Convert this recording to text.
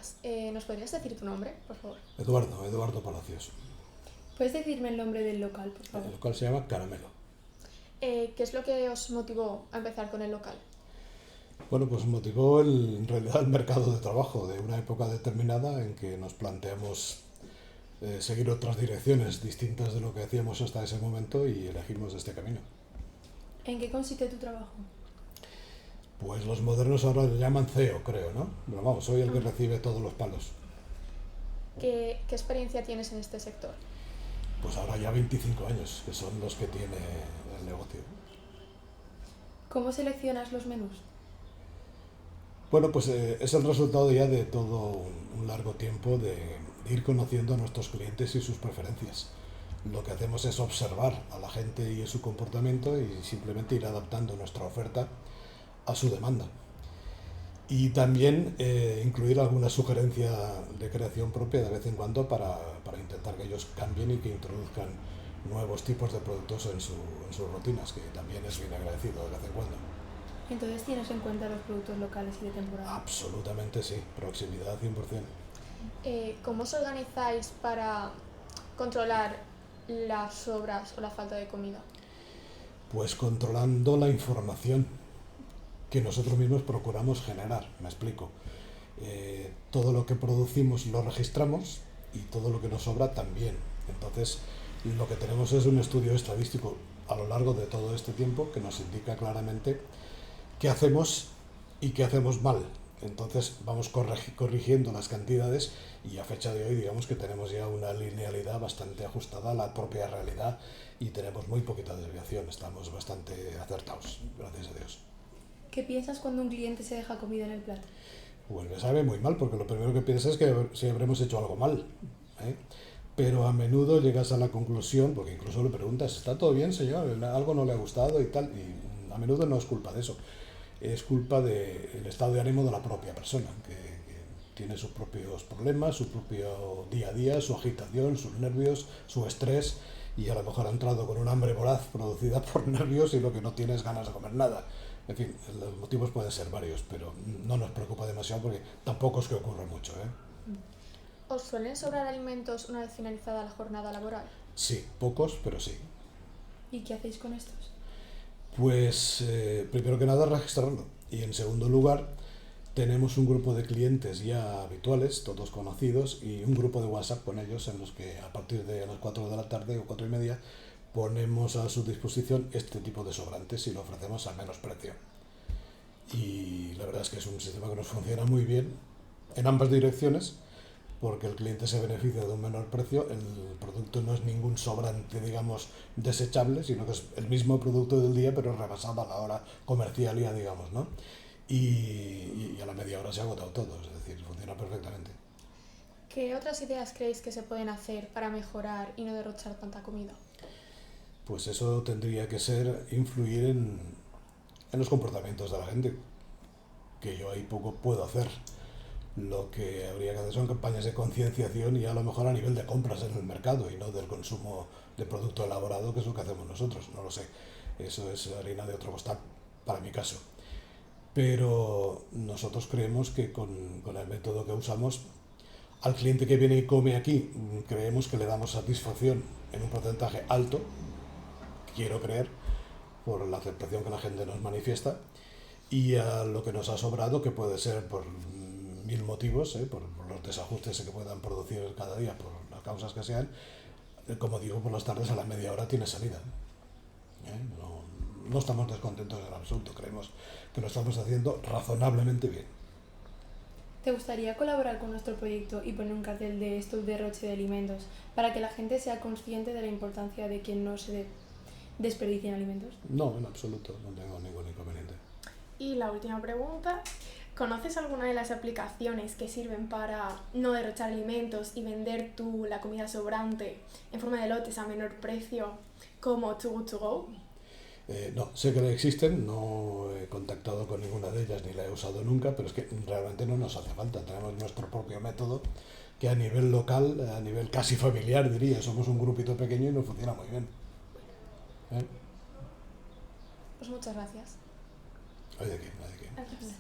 días. ¿Nos podrías decir tu nombre, por favor? Eduardo Palacios. ¿Puedes decirme el nombre del local, por favor? El local se llama Caramelo. ¿Qué es lo que os motivó a empezar con el local? Bueno, pues motivó en realidad el mercado de trabajo de una época determinada en que nos planteamos seguir otras direcciones distintas de lo que hacíamos hasta ese momento y elegimos este camino. ¿En qué consiste tu trabajo? Pues los modernos ahora le llaman CEO, creo, ¿no? Pero vamos, soy el que recibe todos los palos. ¿Qué experiencia tienes en este sector? Pues ahora ya 25 años, que son los que tiene el negocio. ¿Cómo seleccionas los menús? Bueno, pues es el resultado ya de todo un largo tiempo de ir conociendo a nuestros clientes y sus preferencias. Lo que hacemos es observar a la gente y su comportamiento y simplemente ir adaptando nuestra oferta a su demanda. Y también incluir alguna sugerencia de creación propia de vez en cuando para intentar que ellos cambien y que introduzcan nuevos tipos de productos en sus rutinas, que también es bien agradecido de vez en cuando. Entonces tienes en cuenta los productos locales y de temporada. Absolutamente sí, proximidad 100%. ¿Cómo os organizáis para controlar las sobras o la falta de comida? Pues controlando la información que nosotros mismos procuramos generar, me explico. Todo lo que producimos lo registramos y todo lo que nos sobra también. Entonces, lo que tenemos es un estudio estadístico a lo largo de todo este tiempo que nos indica claramente qué hacemos y qué hacemos mal. Entonces vamos corrigiendo las cantidades y a fecha de hoy digamos que tenemos ya una linealidad bastante ajustada a la propia realidad y tenemos muy poquita desviación, estamos bastante acertados, gracias a Dios. ¿Qué piensas cuando un cliente se deja comida en el plato? Pues me sabe muy mal porque lo primero que piensas es que si habremos hecho algo mal, ¿eh? Pero a menudo llegas a la conclusión, porque incluso le preguntas, ¿está todo bien, señor? ¿Algo no le ha gustado y tal? Y a menudo no es culpa de eso. Es culpa del estado de ánimo de la propia persona, que tiene sus propios problemas, su propio día a día, su agitación, sus nervios, su estrés, y a lo mejor ha entrado con un hambre voraz producida por nervios y lo que no tiene es ganas de comer nada. En fin, los motivos pueden ser varios, pero no nos preocupa demasiado porque tampoco es que ocurra mucho, ¿eh? ¿Os suelen sobrar alimentos una vez finalizada la jornada laboral? Sí, pocos, pero sí. ¿Y qué hacéis con estos? Pues primero que nada registrarlo y en segundo lugar tenemos un grupo de clientes ya habituales, todos conocidos, y un grupo de WhatsApp con ellos en los que a partir de las 4 de la tarde o 4 y media ponemos a su disposición este tipo de sobrantes y lo ofrecemos a menos precio. Y la verdad es que es un sistema que nos funciona muy bien en ambas direcciones, porque el cliente se beneficia de un menor precio, el producto no es ningún sobrante, digamos, desechable, sino que es el mismo producto del día, pero rebasado a la hora comercial ya, digamos, ¿no? Y a la media hora se ha agotado todo, es decir, funciona perfectamente. ¿Qué otras ideas creéis que se pueden hacer para mejorar y no derrochar tanta comida? Pues eso tendría que ser influir en los comportamientos de la gente, que yo ahí poco puedo hacer. Lo que habría que hacer son campañas de concienciación y a lo mejor a nivel de compras en el mercado y no del consumo de producto elaborado, que es lo que hacemos nosotros, no lo sé. Eso es harina de otro costal, para mi caso. Pero nosotros creemos que con el método que usamos, al cliente que viene y come aquí, creemos que le damos satisfacción en un porcentaje alto, quiero creer, por la aceptación que la gente nos manifiesta, y a lo que nos ha sobrado, que puede ser por mil motivos, por los desajustes que puedan producir cada día, por las causas que sean, como digo, por las tardes a la media hora tiene salida. No estamos descontentos en absoluto, creemos que lo estamos haciendo razonablemente bien. ¿Te gustaría colaborar con nuestro proyecto y poner un cartel de stop derroche de alimentos para que la gente sea consciente de la importancia de que no se desperdicien alimentos? No, en absoluto, no tengo ningún inconveniente. Y la última pregunta, ¿conoces alguna de las aplicaciones que sirven para no derrochar alimentos y vender la comida sobrante en forma de lotes a menor precio, como Too Good To Go? No, sé que existen, no he contactado con ninguna de ellas ni la he usado nunca, pero es que realmente no nos hace falta. Tenemos nuestro propio método que a nivel local, a nivel casi familiar diría, somos un grupito pequeño y nos funciona muy bien. Pues muchas gracias. Ay, de qué. Gracias.